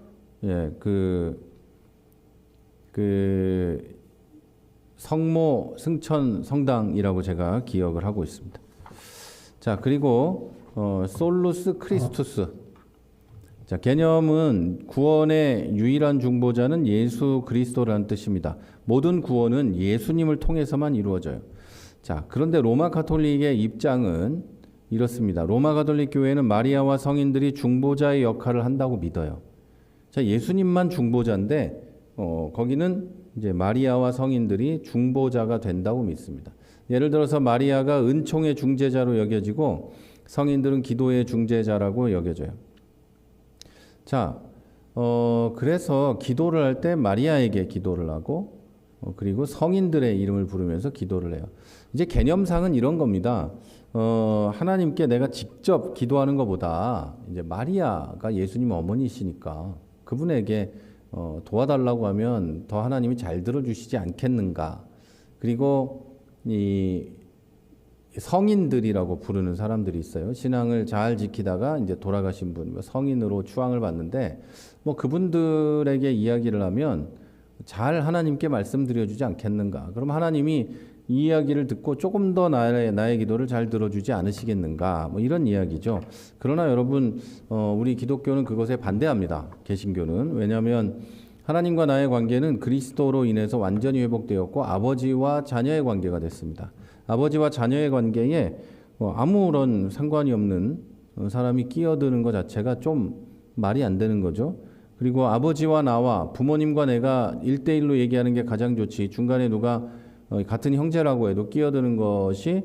성모 승천 성당이라고 제가 기억을 하고 있습니다. 자, 그리고 솔루스 크리스투스. 자, 개념은 구원의 유일한 중보자는 예수 그리스도라는 뜻입니다. 모든 구원은 예수님을 통해서만 이루어져요. 자, 그런데 로마 가톨릭의 입장은 이렇습니다. 로마 가톨릭 교회는 마리아와 성인들이 중보자의 역할을 한다고 믿어요. 자, 예수님만 중보자인데 거기는 이제 마리아와 성인들이 중보자가 된다고 믿습니다. 예를 들어서 마리아가 은총의 중재자로 여겨지고 성인들은 기도의 중재자라고 여겨져요. 자, 그래서 기도를 할 때 마리아에게 기도를 하고 그리고 성인들의 이름을 부르면서 기도를 해요. 이제 개념상은 이런 겁니다. 하나님께 내가 직접 기도하는 것보다 이제 마리아가 예수님 어머니시니까 그분에게 도와달라고 하면 더 하나님이 잘 들어주시지 않겠는가. 그리고 이 성인들이라고 부르는 사람들이 있어요. 신앙을 잘 지키다가 이제 돌아가신 분, 성인으로 추앙을 받는데 그분들에게 이야기를 하면 잘 하나님께 말씀드려주지 않겠는가. 그럼 하나님이 이 이야기를 듣고 조금 더 나의 기도를 잘 들어주지 않으시겠는가. 이런 이야기죠. 그러나 여러분, 우리 기독교는 그것에 반대합니다. 개신교는. 왜냐하면 하나님과 나의 관계는 그리스도로 인해서 완전히 회복되었고 아버지와 자녀의 관계가 됐습니다. 아버지와 자녀의 관계에 아무런 상관이 없는 사람이 끼어드는 것 자체가 좀 말이 안 되는 거죠. 그리고 아버지와 나와 부모님과 내가 1대1로 얘기하는 게 가장 좋지. 중간에 누가 같은 형제라고 해도 끼어드는 것이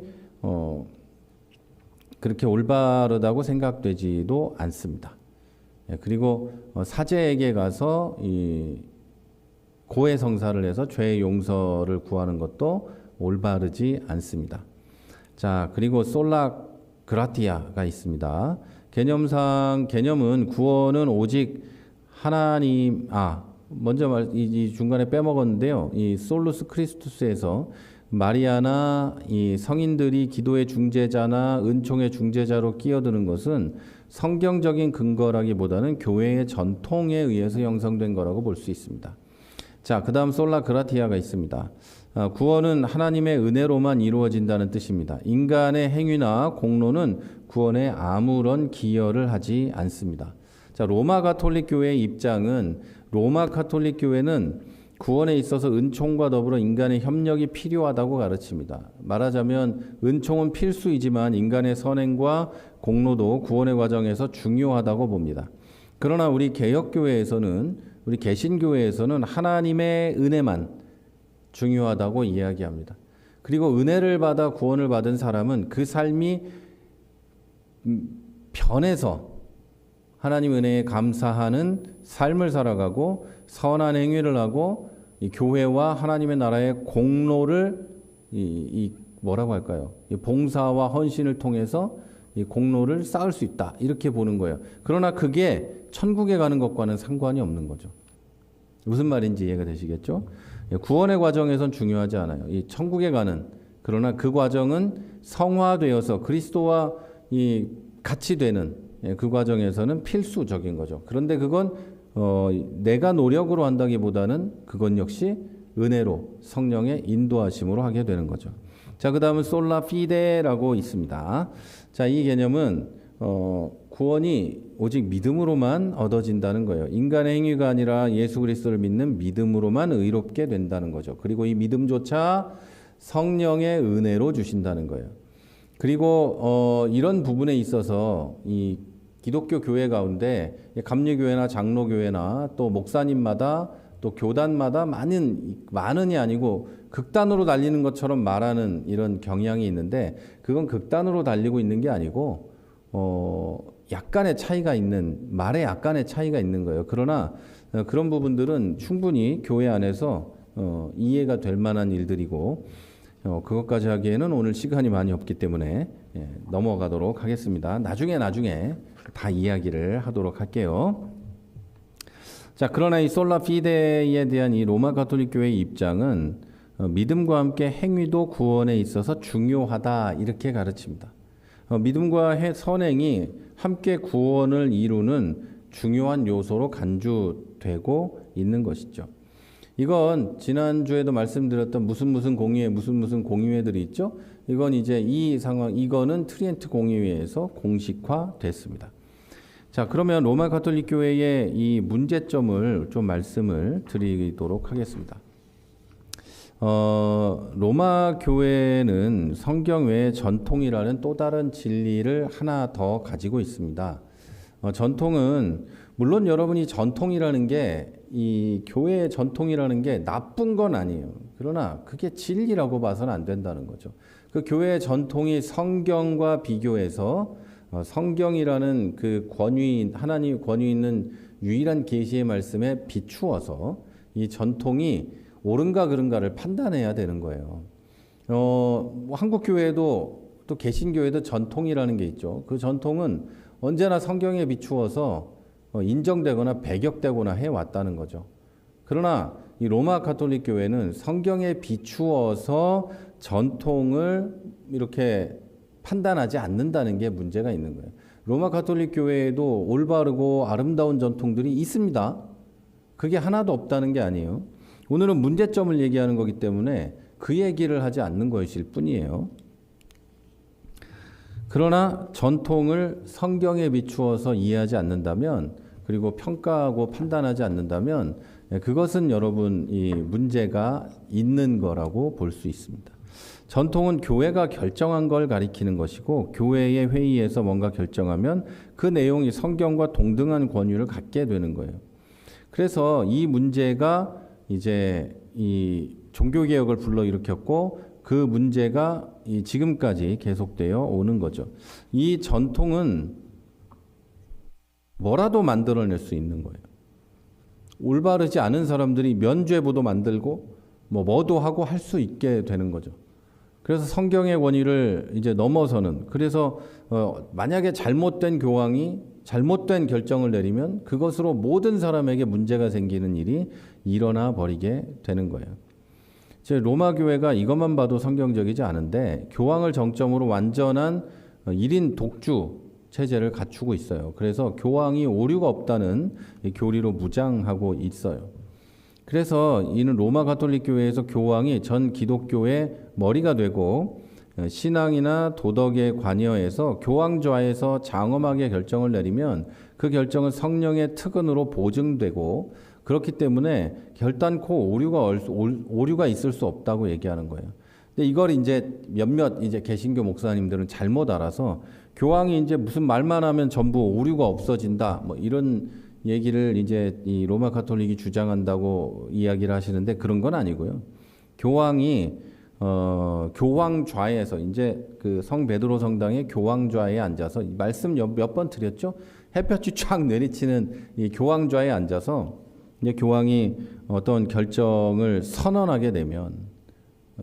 그렇게 올바르다고 생각되지도 않습니다. 그리고 사제에게 가서 이 고해성사를 해서 죄의 용서를 구하는 것도 올바르지 않습니다. 자, 그리고 솔라 그라티아가 있습니다. 개념은 구원은 오직 하나님, 먼저 이 중간에 빼먹었는데요. 이 솔루스 크리스투스에서 마리아나 이 성인들이 기도의 중재자나 은총의 중재자로 끼어드는 것은 성경적인 근거라기보다는 교회의 전통에 의해서 형성된 거라고 볼 수 있습니다. 자, 그 다음 솔라 그라티아가 있습니다. 구원은 하나님의 은혜로만 이루어진다는 뜻입니다. 인간의 행위나 공로는 구원에 아무런 기여를 하지 않습니다. 자, 로마 가톨릭 교회의 입장은 로마 가톨릭 교회는 구원에 있어서 은총과 더불어 인간의 협력이 필요하다고 가르칩니다. 말하자면 은총은 필수이지만 인간의 선행과 공로도 구원의 과정에서 중요하다고 봅니다. 그러나 우리 개혁교회에서는, 우리 개신교회에서는 하나님의 은혜만 중요하다고 이야기합니다. 그리고 은혜를 받아 구원을 받은 사람은 그 삶이 변해서 하나님 은혜에 감사하는 삶을 살아가고 선한 행위를 하고 이 교회와 하나님의 나라의 공로를 뭐라고 할까요? 이 봉사와 헌신을 통해서 이 공로를 쌓을 수 있다. 이렇게 보는 거예요. 그러나 그게 천국에 가는 것과는 상관이 없는 거죠. 무슨 말인지 이해가 되시겠죠? 구원의 과정에선 중요하지 않아요. 이 천국에 가는, 그러나 그 과정은 성화되어서 그리스도와 이 같이 되는 그 과정에서는 필수적인 거죠. 그런데 그건 내가 노력으로 한다기보다는 그건 역시 은혜로 성령의 인도하심으로 하게 되는 거죠. 자, 그 다음은 솔라 피데라고 있습니다. 자, 이 개념은 구원이 오직 믿음으로만 얻어진다는 거예요. 인간의 행위가 아니라 예수 그리스도를 믿는 믿음으로만 의롭게 된다는 거죠. 그리고 이 믿음조차 성령의 은혜로 주신다는 거예요. 그리고 이런 부분에 있어서 이 기독교 교회 가운데 감리교회나 장로교회나 또 목사님마다 또 교단마다 많은이 아니고 극단으로 달리는 것처럼 말하는 이런 경향이 있는데, 그건 극단으로 달리고 있는 게 아니고 약간의 차이가 있는, 말에 약간의 차이가 있는 거예요. 그러나 그런 부분들은 충분히 교회 안에서 이해가 될 만한 일들이고, 그것까지 하기에는 오늘 시간이 많이 없기 때문에 넘어가도록 하겠습니다. 나중에 다 이야기를 하도록 할게요. 자, 그러나 이 솔라 피데에 대한 이 로마 가톨릭 교회의 입장은 믿음과 함께 행위도 구원에 있어서 중요하다, 이렇게 가르칩니다. 믿음과 선행이 함께 구원을 이루는 중요한 요소로 간주되고 있는 것이죠. 이건 지난주에도 말씀드렸던 무슨 공의회들이 있죠. 이건 이제 이거는 트리엔트 공의회에서 공식화됐습니다. 자, 그러면 로마 가톨릭 교회의 이 문제점을 좀 말씀을 드리도록 하겠습니다. 로마 교회는 성경 외에 전통이라는 또 다른 진리를 하나 더 가지고 있습니다. 전통은 물론 여러분이 전통이라는 게, 이 교회의 전통이라는 게 나쁜 건 아니에요. 그러나 그게 진리라고 봐서는 안 된다는 거죠. 그 교회의 전통이 성경과 비교해서 성경이라는 그 하나님 권위 있는 유일한 계시의 말씀에 비추어서 이 전통이 옳은가 그른가를 판단해야 되는 거예요. 한국 교회도 또 개신교회도 전통이라는 게 있죠. 그 전통은 언제나 성경에 비추어서 인정되거나 배격되거나 해왔다는 거죠. 그러나 이 로마 가톨릭 교회는 성경에 비추어서 전통을 이렇게 판단하지 않는다는 게 문제가 있는 거예요. 로마 가톨릭 교회에도 올바르고 아름다운 전통들이 있습니다. 그게 하나도 없다는 게 아니에요. 오늘은 문제점을 얘기하는 거기 때문에 그 얘기를 하지 않는 것일 뿐이에요. 그러나 전통을 성경에 비추어서 이해하지 않는다면, 그리고 평가하고 판단하지 않는다면, 그것은 여러분 이 문제가 있는 거라고 볼 수 있습니다. 전통은 교회가 결정한 걸 가리키는 것이고, 교회의 회의에서 뭔가 결정하면 그 내용이 성경과 동등한 권위를 갖게 되는 거예요. 그래서 이 문제가 이제 이 종교개혁을 불러일으켰고 그 문제가 지금까지 계속되어 오는 거죠. 이 전통은 뭐라도 만들어낼 수 있는 거예요. 올바르지 않은 사람들이 면죄부도 만들고 뭐도 하고 할 수 있게 되는 거죠. 그래서 성경의 권위를 이제 넘어서는, 그래서 만약에 잘못된 교황이 잘못된 결정을 내리면 그것으로 모든 사람에게 문제가 생기는 일이 일어나 버리게 되는 거예요. 제 로마 교회가 이것만 봐도 성경적이지 않은데 교황을 정점으로 완전한 1인 독주 체제를 갖추고 있어요. 그래서 교황이 오류가 없다는 교리로 무장하고 있어요. 그래서 이는 로마 가톨릭 교회에서 교황이 전 기독교의 머리가 되고 신앙이나 도덕에 관여해서 교황 좌에서 장엄하게 결정을 내리면 그 결정은 성령의 특언으로 보증되고, 그렇기 때문에 결단코 오류가 있을 수 없다고 얘기하는 거예요. 근데 이걸 이제 몇몇 이제 개신교 목사님들은 잘못 알아서 교황이 이제 무슨 말만 하면 전부 오류가 없어진다, 뭐 이런 얘기를 이제 이 로마 가톨릭이 주장한다고 이야기를 하시는데 그런 건 아니고요. 교황이 교황 좌에서 이제 그 성 베드로 성당의 교황 좌에 앉아서 말씀 몇 번 드렸죠. 햇볕이 쫙 내리치는 이 교황 좌에 앉아서 이제 교황이 어떤 결정을 선언하게 되면,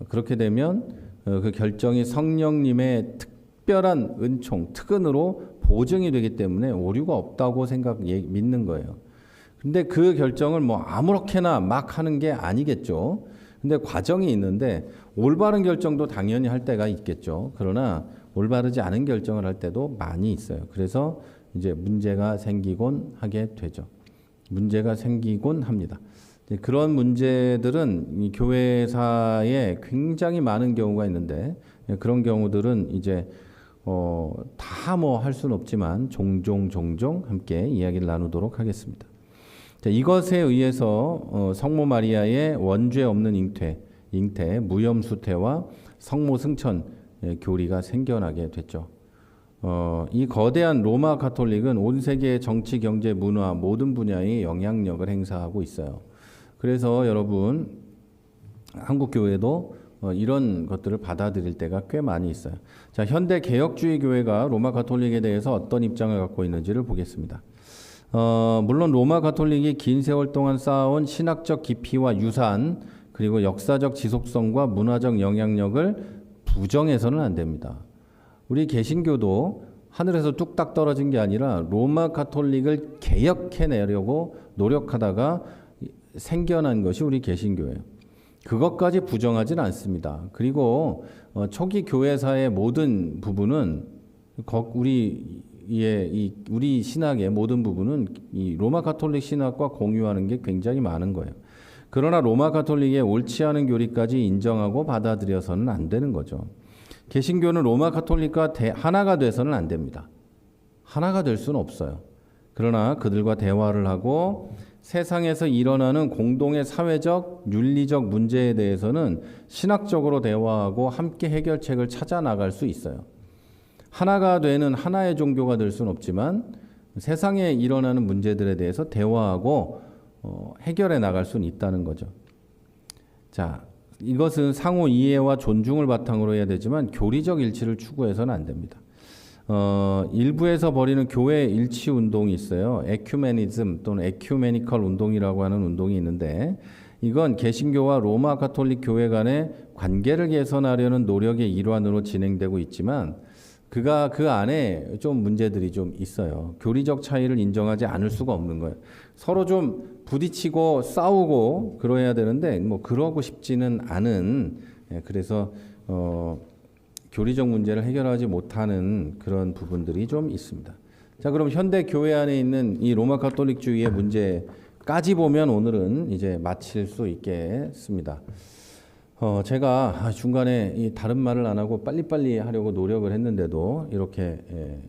그렇게 되면 그 결정이 성령님의 특별한 은총, 특은으로 보증이 되기 때문에 오류가 없다고 믿는 거예요. 근데 그 결정을 뭐 아무렇게나 막 하는 게 아니겠죠. 근데 과정이 있는데 올바른 결정도 당연히 할 때가 있겠죠. 그러나 올바르지 않은 결정을 할 때도 많이 있어요. 그래서 이제 문제가 생기곤 하게 되죠. 문제가 생기곤 합니다. 그런 문제들은 이 교회사에 굉장히 많은 경우가 있는데, 그런 경우들은 이제 다 뭐 할 수는 없지만 종종 함께 이야기를 나누도록 하겠습니다. 자, 이것에 의해서 성모 마리아의 원죄 없는 잉태, 무염수태와 성모 승천 교리가 생겨나게 됐죠. 이 거대한 로마 가톨릭은 온 세계의 정치, 경제, 문화 모든 분야에 영향력을 행사하고 있어요. 그래서 여러분, 한국 교회도 이런 것들을 받아들일 때가 꽤 많이 있어요. 자, 현대 개혁주의 교회가 로마 가톨릭에 대해서 어떤 입장을 갖고 있는지를 보겠습니다. 물론 로마 가톨릭이 긴 세월 동안 쌓아온 신학적 깊이와 유산, 그리고 역사적 지속성과 문화적 영향력을 부정해서는 안 됩니다. 우리 개신교도 하늘에서 뚝딱 떨어진 게 아니라 로마 가톨릭을 개혁해내려고 노력하다가 생겨난 것이 우리 개신교예요. 그것까지 부정하지는 않습니다. 그리고 초기 교회사의 모든 부분은 우리 신학의 모든 부분은 이 로마 가톨릭 신학과 공유하는 게 굉장히 많은 거예요. 그러나 로마 가톨릭의 옳지 않은 교리까지 인정하고 받아들여서는 안 되는 거죠. 개신교는 로마 가톨릭과 하나가 돼서는 안 됩니다. 하나가 될 수는 없어요. 그러나 그들과 대화를 하고 세상에서 일어나는 공동의 사회적, 윤리적 문제에 대해서는 신학적으로 대화하고 함께 해결책을 찾아 나갈 수 있어요. 하나가 되는 하나의 종교가 될 수는 없지만 세상에 일어나는 문제들에 대해서 대화하고 해결해 나갈 수는 있다는 거죠. 자, 이것은 상호 이해와 존중을 바탕으로 해야 되지만 교리적 일치를 추구해서는 안 됩니다. 일부에서 벌이는 교회 일치 운동이 있어요. 에큐메니즘 또는 에큐메니컬 운동이라고 하는 운동이 있는데, 이건 개신교와 로마 가톨릭 교회 간의 관계를 개선하려는 노력의 일환으로 진행되고 있지만 그 안에 좀 문제들이 좀 있어요. 교리적 차이를 인정하지 않을 수가 없는 거예요. 서로 좀 부딪히고 싸우고 그러해야 되는데 뭐 그러고 싶지는 않은, 그래서 교리적 문제를 해결하지 못하는 그런 부분들이 좀 있습니다. 자, 그럼 현대 교회 안에 있는 이 로마 가톨릭주의의 문제까지 보면 오늘은 이제 마칠 수 있겠습니다. 제가 중간에 이 다른 말을 안 하고 빨리빨리 하려고 노력을 했는데도 이렇게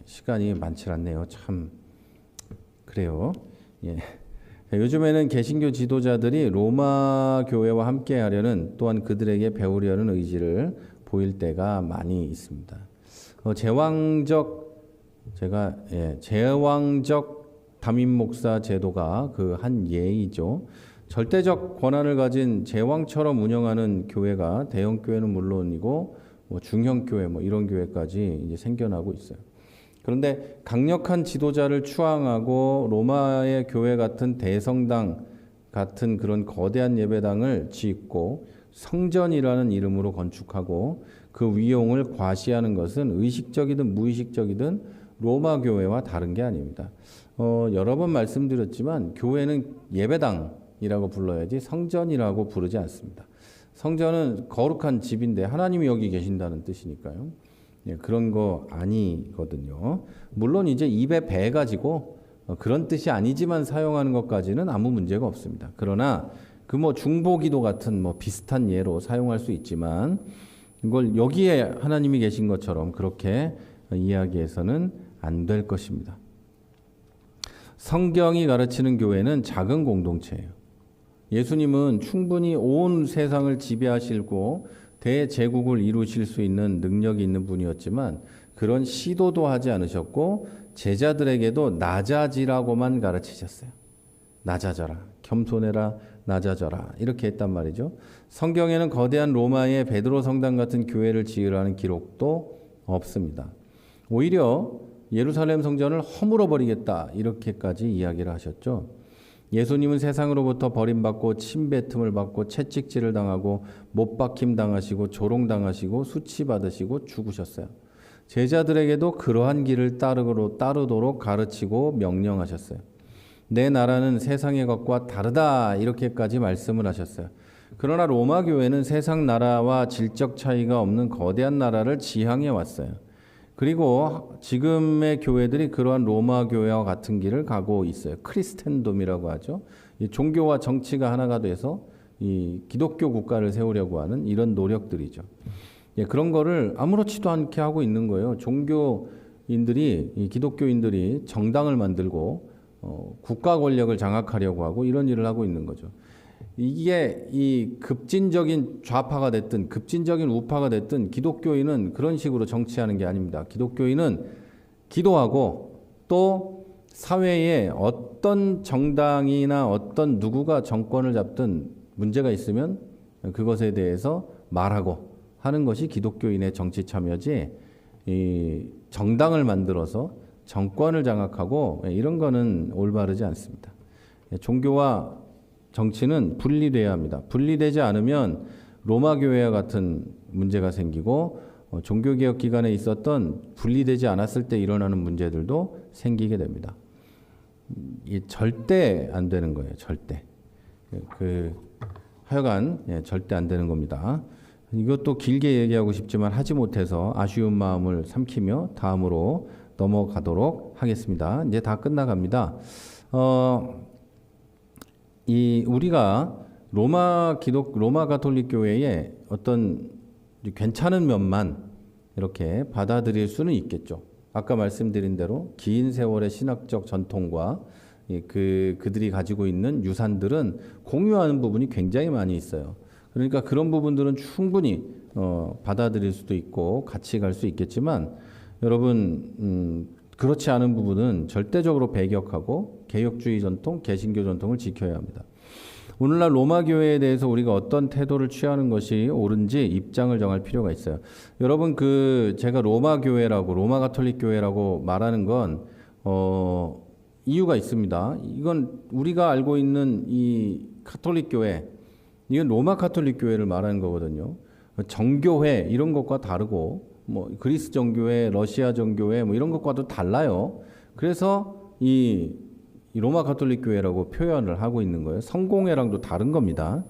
시간이 많지 않네요. 참 그래요. 예. 요즘에는 개신교 지도자들이 로마 교회와 함께 하려는, 또한 그들에게 배우려는 의지를 보일 때가 많이 있습니다. 제왕적 담임 목사 제도가 그 한 예이죠. 절대적 권한을 가진 제왕처럼 운영하는 교회가 대형 교회는 물론이고 뭐 중형 교회 뭐 이런 교회까지 이제 생겨나고 있어요. 그런데 강력한 지도자를 추앙하고 로마의 교회 같은 대성당 같은 그런 거대한 예배당을 짓고 성전이라는 이름으로 건축하고 그 위용을 과시하는 것은 의식적이든 무의식적이든 로마 교회와 다른 게 아닙니다. 여러 번 말씀드렸지만 교회는 예배당이라고 불러야지 성전이라고 부르지 않습니다. 성전은 거룩한 집인데 하나님이 여기 계신다는 뜻이니까요. 예, 그런 거 아니거든요. 물론 이제 입에 배 가지고 그런 뜻이 아니지만 사용하는 것까지는 아무 문제가 없습니다. 그러나 그 뭐 중보기도 같은 뭐 비슷한 예로 사용할 수 있지만 이걸 여기에 하나님이 계신 것처럼 그렇게 이야기해서는 안 될 것입니다. 성경이 가르치는 교회는 작은 공동체예요. 예수님은 충분히 온 세상을 지배하시고 대제국을 이루실 수 있는 능력이 있는 분이었지만 그런 시도도 하지 않으셨고 제자들에게도 낮아지라고만 가르치셨어요. 낮아져라, 겸손해라, 낮아져라 이렇게 했단 말이죠. 성경에는 거대한 로마의 베드로 성당 같은 교회를 지으라는 기록도 없습니다. 오히려 예루살렘 성전을 허물어 버리겠다 이렇게까지 이야기를 하셨죠. 예수님은 세상으로부터 버림받고 침뱉음을 받고 채찍질을 당하고 못박힘 당하시고 조롱당하시고 수치받으시고 죽으셨어요. 제자들에게도 그러한 길을 따르도록 가르치고 명령하셨어요. 내 나라는 세상의 것과 다르다 이렇게까지 말씀을 하셨어요. 그러나 로마 교회는 세상 나라와 질적 차이가 없는 거대한 나라를 지향해 왔어요. 그리고 지금의 교회들이 그러한 로마 교회와 같은 길을 가고 있어요. 크리스텐돔이라고 하죠. 이 종교와 정치가 하나가 돼서 이 기독교 국가를 세우려고 하는 이런 노력들이죠. 예, 그런 거를 아무렇지도 않게 하고 있는 거예요. 종교인들이 이 기독교인들이 정당을 만들고 국가 권력을 장악하려고 하고 이런 일을 하고 있는 거죠. 이게 이 급진적인 좌파가 됐든 급진적인 우파가 됐든 기독교인은 그런 식으로 정치하는 게 아닙니다. 기독교인은 기도하고 또 사회에 어떤 정당이나 어떤 누구가 정권을 잡든 문제가 있으면 그것에 대해서 말하고 하는 것이 기독교인의 정치 참여지 이 정당을 만들어서 정권을 장악하고 이런 거는 올바르지 않습니다. 종교와 정치는 분리돼야 합니다. 분리되지 않으면 로마 교회와 같은 문제가 생기고 종교개혁 기간에 있었던 분리되지 않았을 때 일어나는 문제들도 생기게 됩니다. 이 절대 안 되는 거예요. 절대. 하여간 절대 안 되는 겁니다. 이것도 길게 얘기하고 싶지만 하지 못해서 아쉬운 마음을 삼키며 다음으로 넘어가도록 하겠습니다. 이제 다 끝나갑니다. 우리가 로마 가톨릭 교회의 어떤 괜찮은 면만 이렇게 받아들일 수는 있겠죠. 아까 말씀드린 대로 긴 세월의 신학적 전통과 그들이 가지고 있는 유산들은 공유하는 부분이 굉장히 많이 있어요. 그러니까 그런 부분들은 충분히 받아들일 수도 있고 같이 갈 수 있겠지만 여러분 그렇지 않은 부분은 절대적으로 배격하고 개혁주의 전통, 개신교 전통을 지켜야 합니다. 오늘날 로마 교회에 대해서 우리가 어떤 태도를 취하는 것이 옳은지 입장을 정할 필요가 있어요. 여러분 제가 로마 가톨릭 교회라고 말하는 건 이유가 있습니다. 이건 우리가 알고 있는 이 가톨릭 교회, 이건 로마 가톨릭 교회를 말하는 거거든요. 정교회 이런 것과 다르고 뭐 그리스 정교회, 러시아 정교회 뭐 이런 것과도 달라요. 그래서 이 로마 가톨릭 교회라고 표현을 하고 있는 거예요. 성공회랑도 다른 겁니다.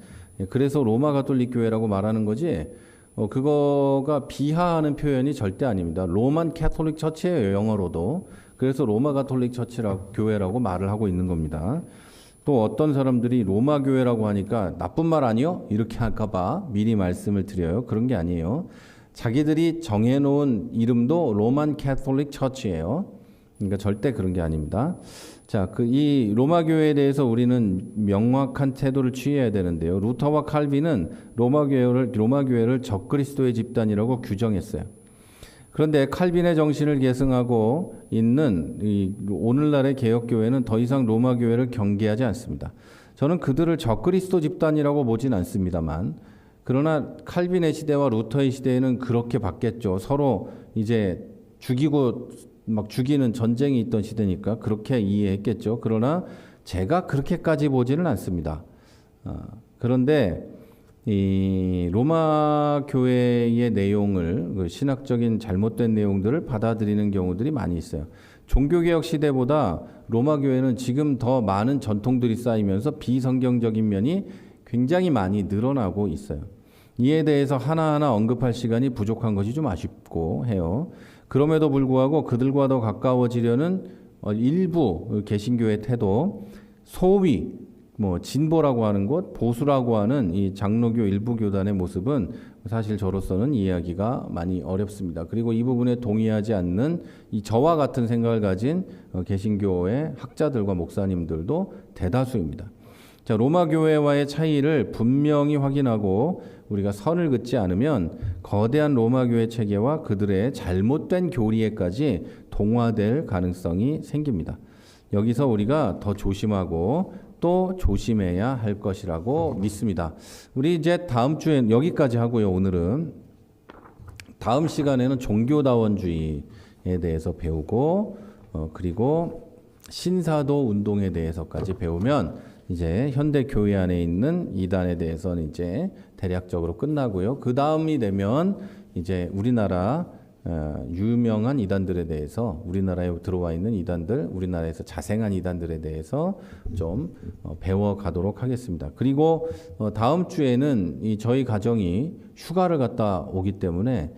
그래서 로마 가톨릭 교회라고 말하는 거지 그거가 비하하는 표현이 절대 아닙니다. 로만 캐톨릭 처치예요, 영어로도. 그래서 로마 가톨릭 교회라고 말을 하고 있는 겁니다. 또 어떤 사람들이 로마 교회라고 하니까 나쁜 말 아니요? 이렇게 할까봐 미리 말씀을 드려요. 그런 게 아니에요. 자기들이 정해놓은 이름도 로만 캐톨릭 처치예요. 그러니까 절대 그런 게 아닙니다. 자, 이 로마 교회에 대해서 우리는 명확한 태도를 취해야 되는데요. 루터와 칼빈은 로마 교회를 적그리스도의 집단이라고 규정했어요. 그런데 칼빈의 정신을 계승하고 있는 오늘날의 개혁교회는 더 이상 로마 교회를 경계하지 않습니다. 저는 그들을 적그리스도 집단이라고 보진 않습니다만, 그러나 칼빈의 시대와 루터의 시대에는 그렇게 바뀌었죠. 서로 이제 죽이고 막 죽이는 전쟁이 있던 시대니까 그렇게 이해했겠죠. 그러나 제가 그렇게까지 보지는 않습니다. 그런데 이 로마 교회의 내용을, 그 신학적인 잘못된 내용들을 받아들이는 경우들이 많이 있어요. 종교개혁 시대보다 로마 교회는 지금 더 많은 전통들이 쌓이면서 비성경적인 면이 굉장히 많이 늘어나고 있어요. 이에 대해서 하나하나 언급할 시간이 부족한 것이 좀 아쉽고 해요. 그럼에도 불구하고 그들과 더 가까워지려는 일부 개신교의 태도, 소위 진보라고 하는 것, 보수라고 하는 이 장로교 일부 교단의 모습은 사실 저로서는 이해하기가 많이 어렵습니다. 그리고 이 부분에 동의하지 않는 이 저와 같은 생각을 가진 개신교의 학자들과 목사님들도 대다수입니다. 자, 로마 교회와의 차이를 분명히 확인하고 우리가 선을 긋지 않으면 거대한 로마 교회 체계와 그들의 잘못된 교리에까지 동화될 가능성이 생깁니다. 여기서 우리가 더 조심하고 또 조심해야 할 것이라고 믿습니다. 우리 이제 다음 주엔 여기까지 하고요. 오늘은 다음 시간에는 종교다원주의에 대해서 배우고 그리고 신사도 운동에 대해서까지 배우면 이제 현대 교회 안에 있는 이단에 대해서는 이제 대략적으로 끝나고요. 그 다음이 되면 이제 우리나라 유명한 이단들에 대해서, 우리나라에 들어와 있는 이단들, 우리나라에서 자생한 이단들에 대해서 좀 배워가도록 하겠습니다. 그리고 다음 주에는 이 저희 가정이 휴가를 갔다 오기 때문에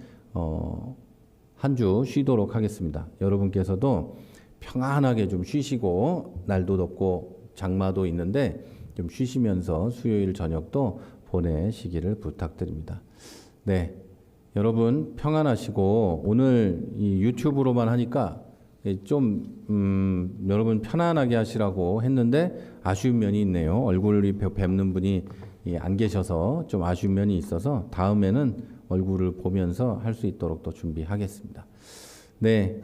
한 주 쉬도록 하겠습니다. 여러분께서도 평안하게 좀 쉬시고, 날도 덥고 장마도 있는데 좀 쉬시면서 수요일 저녁도 보내시기를 부탁드립니다. 네. 여러분 평안하시고, 오늘 이 유튜브로만 하니까 좀 여러분 편안하게 하시라고 했는데 아쉬운 면이 있네요. 얼굴이 뵙는 분이 안 계셔서 좀 아쉬운 면이 있어서 다음에는 얼굴을 보면서 할 수 있도록 또 준비하겠습니다. 네,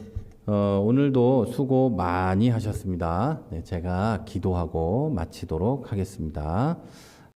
오늘도 수고 많이 하셨습니다. 네, 제가 기도하고 마치도록 하겠습니다.